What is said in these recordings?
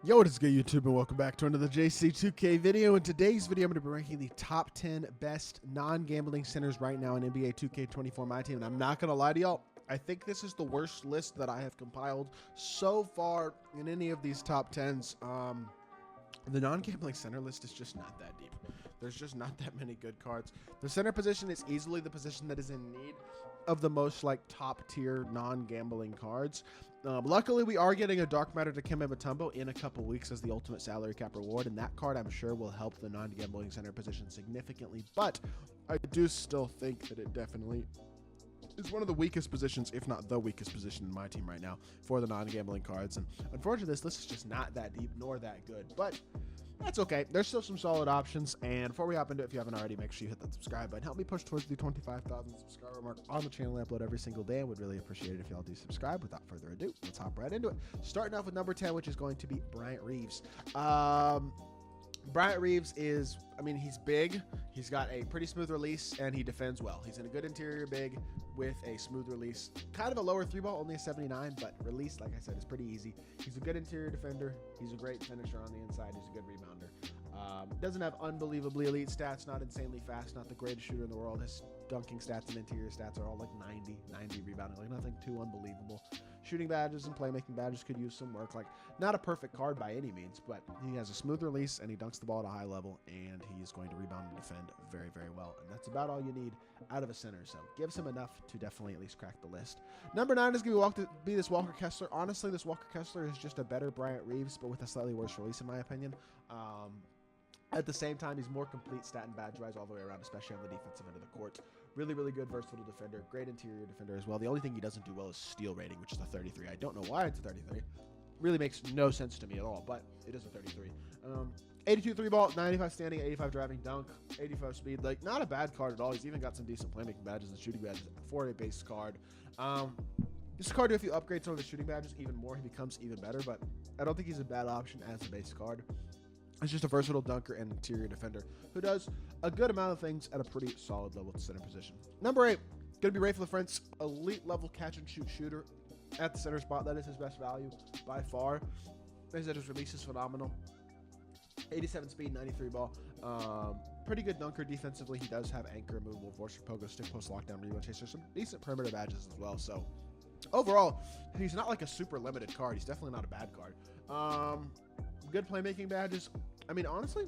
Yo, what is good, YouTube, and welcome back to another JC2K video. In today's video, I'm going to be ranking the top 10 best non-gambling centers right now in NBA 2K24 MyTEAM. And I'm not going to lie to y'all, I think this is the worst list that I have compiled so far in any of these top 10s. The non-gambling center list is just not that deep. There's just not that many good cards. The center position is easily the position that is in need of the most top tier non-gambling cards. Luckily, we are getting a Dark Matter to Dikembe Mutombo in a couple weeks as the ultimate salary cap reward, and that card I'm sure will help the non-gambling center position significantly. But I do still think that it definitely is one of the weakest positions, if not the weakest position in my team right now for the non-gambling cards. And unfortunately, this list is just not that deep nor that good, but that's okay. There's still some solid options. And before we hop into it, if you haven't already, make sure you hit that subscribe button. Help me push towards the 25,000 subscriber mark on the channel. I upload every single day. I would really appreciate it if y'all do subscribe. Without further ado, let's hop right into it. Starting off with number 10, which is going to be Bryant Reeves. Bryant Reeves is, he's big. He's got a pretty smooth release, and he defends well. He's in a good interior big with a smooth release. Kind of a lower three ball, only a 79, but release, like I said, is pretty easy. He's a good interior defender. He's a great finisher on the inside. He's a good rebounder. Doesn't have unbelievably elite stats, not insanely fast, not the greatest shooter in the world. His dunking stats and interior stats are all like 90 rebounding, like nothing too unbelievable. Shooting badges and playmaking badges could use some work. Like, not a perfect card by any means, but he has a smooth release and he dunks the ball at a high level, and he's going to rebound and defend very, very well. And that's about all you need out of a center. So gives him enough to definitely at least crack the list. Number 9 is going to be this Walker Kessler. Honestly, this Walker Kessler is just a better Bryant Reeves, but with a slightly worse release, in my opinion. At the same time, he's more complete stat and badge-wise all the way around, especially on the defensive end of the court. Really, really good versatile defender. Great interior defender as well. The only thing he doesn't do well is steal rating, which is a 33. I don't know why it's a 33. Really makes no sense to me at all, but it is a 33. 82 3 ball, 95 standing, 85 driving, dunk, 85 speed. Like, not a bad card at all. He's even got some decent playmaking badges and shooting badges for a base card. This card, if you upgrade some of the shooting badges even more, he becomes even better, but I don't think he's a bad option as a base card. He's just a versatile dunker and interior defender who does a good amount of things at a pretty solid level at the center position. Number 8, going to be Rafe LaFrentz, elite level catch and shoot shooter at the center spot. That is his best value by far. His release is phenomenal. 87 speed, 93 ball. Pretty good dunker defensively. He does have anchor, movable, force, pogo, stick post, lockdown, rebound chaser. Some decent perimeter badges as well. So overall, he's not like a super limited card. He's definitely not a bad card. Good playmaking badges. Honestly,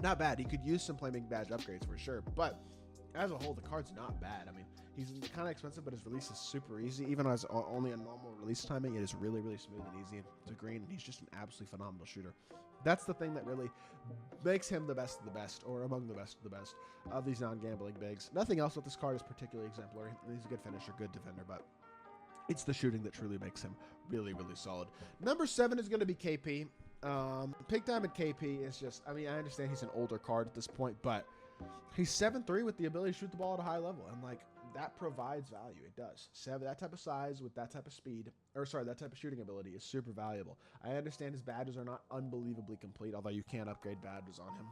not bad. He could use some playmaking badge upgrades for sure, but as a whole, the card's not bad. He's kind of expensive, but his release is super easy. Even as only a normal release timing, it is really, really smooth and easy to green, and he's just an absolutely phenomenal shooter. That's the thing that really makes him the best of the best, or among the best of the best of these non-gambling bigs. Nothing else with this card is particularly exemplary. He's a good finisher, good defender, but it's the shooting that truly makes him really, really solid. Number 7 is going to be KP. Pink Diamond KP is just, I understand he's an older card at this point, but he's 7'3" with the ability to shoot the ball at a high level, and that provides value. It does. That type of size with that type of speed, that type of shooting ability is super valuable. I understand his badges are not unbelievably complete, although you can upgrade badges on him.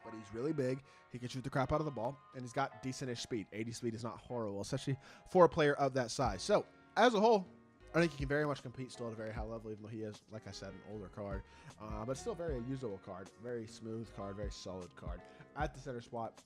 But he's really big. He can shoot the crap out of the ball, and he's got decent-ish speed. 80 speed is not horrible, especially for a player of that size. So, as a whole, I think he can very much compete still at a very high level, even though he is, like I said, an older card. But still very usable card, very smooth card, very solid card at the center spot,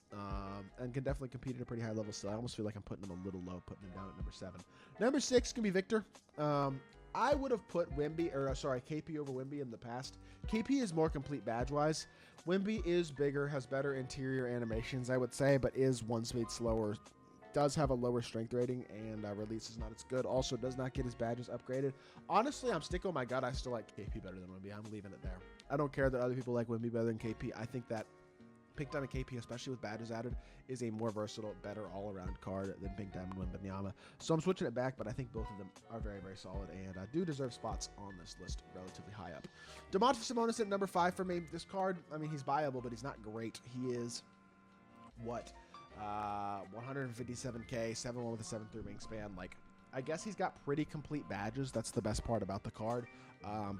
and can definitely compete at a pretty high level still. I almost feel like I'm putting him a little low, putting him down at number 7. Number 6 can be Victor. I would have put KP over Wemby in the past. KP is more complete badge-wise. Wemby is bigger, has better interior animations, I would say, but is one speed slower. Does have a lower strength rating, and release is not as good. Also does not get his badges upgraded. Honestly, I'm sticking with my gut. I still like KP better than Wemby. I'm leaving it there. I don't care that other people like Wemby better than KP. I think that Pink Diamond KP, especially with badges added, is a more versatile, better all-around card than Pink Diamond Wembanyama. So I'm switching it back, but I think both of them are very, very solid, and do deserve spots on this list relatively high up. Domantas Sabonis at number 5 for me. This card, he's viable, but he's not great. He is, 157k, 7'1" with a 7'3" wingspan. I guess he's got pretty complete badges. That's the best part about the card.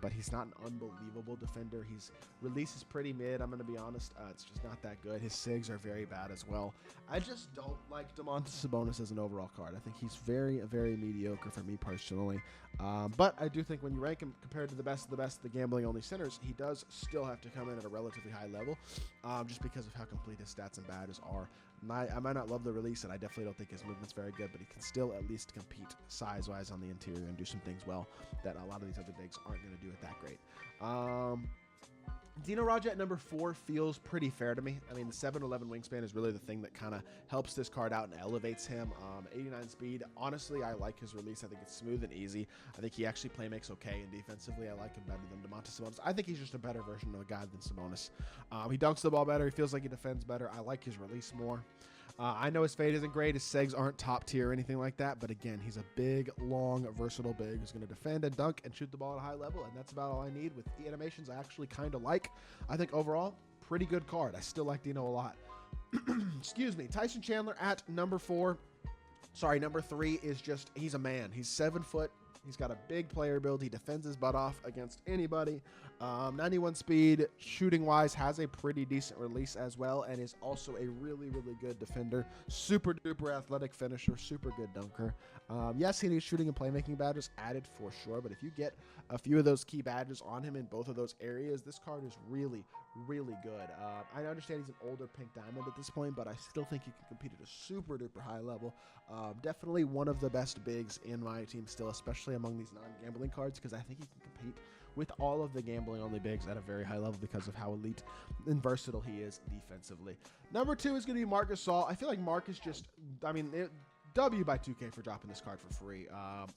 But he's not an unbelievable defender. His release is pretty mid, I'm going to be honest. It's just not that good. His SIGs are very bad as well. I just don't like Domantas Sabonis as an overall card. I think he's very, very mediocre for me personally. But I do think when you rank him compared to the best of the gambling-only centers, he does still have to come in at a relatively high level, just because of how complete his stats and badges are. I might not love the release, and I definitely don't think his movement's very good, but he can still at least compete size-wise on the interior and do some things well that a lot of these other bigs aren't going to do it that great. Dino Radja at number 4 feels pretty fair to me. I mean, the 7'11" wingspan is really the thing that kind of helps this card out and elevates him. 89 speed. Honestly, I like his release. I think it's smooth and easy. I think he actually play makes okay, and defensively, I like him better than Domantas Sabonis. I think he's just a better version of a guy than Sabonis. He dunks the ball better. He feels like he defends better. I like his release more. I know his fade isn't great. His segs aren't top tier or anything like that. But again, he's a big, long, versatile big who's going to defend and dunk and shoot the ball at a high level. And that's about all I need. With the animations, I actually kind of like. I think overall, pretty good card. I still like Dino a lot. Excuse me. Tyson Chandler at number 4. Sorry, number 3 is just, he's a man. He's 7 foot. He's got a big player build. He defends his butt off against anybody. 91 speed, shooting-wise, has a pretty decent release as well, and is also a really, really good defender. Super-duper athletic finisher, super good dunker. Yes, he needs shooting and playmaking badges added for sure, but if you get a few of those key badges on him in both of those areas, this card is really, really good. I understand he's an older pink diamond at this point, but I still think he can compete at a super-duper high level. Definitely one of the best bigs in my team still, especially among these non-gambling cards, because I think he can compete with all of the gambling-only bigs at a very high level because of how elite and versatile he is defensively. Number 2 is going to be Marc Gasol. I feel like Marc is just, I mean, W by 2K for dropping this card for free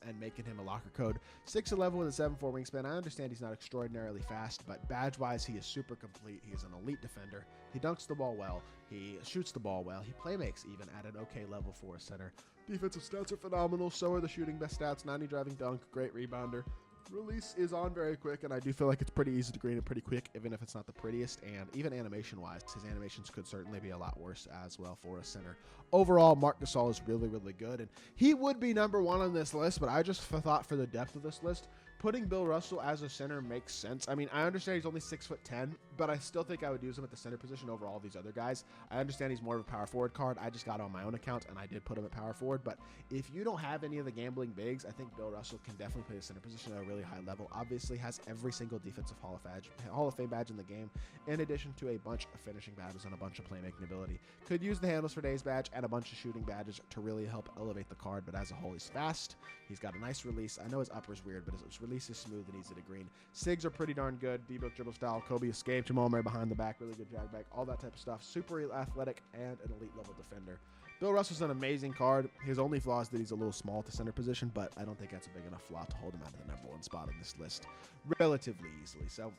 and making him a locker code. 6'11" with a 7'4" wingspan. I understand he's not extraordinarily fast, but badge-wise, he is super complete. He is an elite defender. He dunks the ball well. He shoots the ball well. He playmakes even at an okay level for a center. Defensive stats are phenomenal. So are the shooting best stats. 90 driving dunk. Great rebounder. Release is on very quick, and I do feel like it's pretty easy to green and pretty quick, even if it's not the prettiest. And even animation-wise, his animations could certainly be a lot worse as well for a center. Overall, Marc Gasol is really, really good, and he would be number 1 on this list, but I just thought for the depth of this list, putting Bill Russell as a center makes sense. I mean, I understand he's only 6'10", but I still think I would use him at the center position over all these other guys. I understand he's more of a power forward card. I just got it on my own account, and I did put him at power forward. But if you don't have any of the gambling bigs, I think Bill Russell can definitely play the center position at a really high level. Obviously, has every single defensive Hall of Fame badge in the game, in addition to a bunch of finishing badges and a bunch of playmaking ability. Could use the handles for days badge and a bunch of shooting badges to really help elevate the card. But as a whole, he's fast. He's got a nice release. I know his upper's weird, but his release is smooth and easy to green. Sigs are pretty darn good. D-Book dribble style. Kobe escape. Jamal Murray behind the back. Really good drag back. All that type of stuff. Super athletic and an elite level defender. Bill Russell's an amazing card. His only flaw is that he's a little small at the center position, but I don't think that's a big enough flaw to hold him out of the number 1 spot on this list relatively easily. So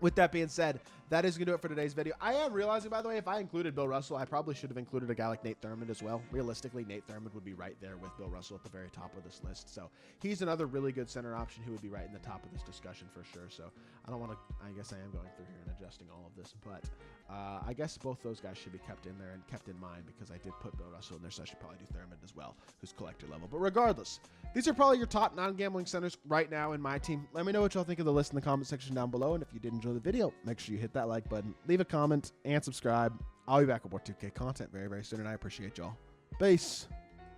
with that being said, that is going to do it for today's video. I am realizing, by the way, if I included Bill Russell, I probably should have included a guy like Nate Thurmond as well. Realistically, Nate Thurmond would be right there with Bill Russell at the very top of this list. So he's another really good center option who would be right in the top of this discussion for sure. So I don't want to, I guess I am going through here and adjusting all of this, but I guess both those guys should be kept in there and kept in mind because I did put Bill Russell in there, so I should probably do Thurmond as well, who's collector level. But regardless, these are probably your top non-gambling centers right now in my team. Let me know what y'all think of the list in the comment section down below, and if you did enjoy the video, make sure you hit that like button, leave a comment, and subscribe. I'll be back with more 2K content very, very soon, and I appreciate y'all. Peace.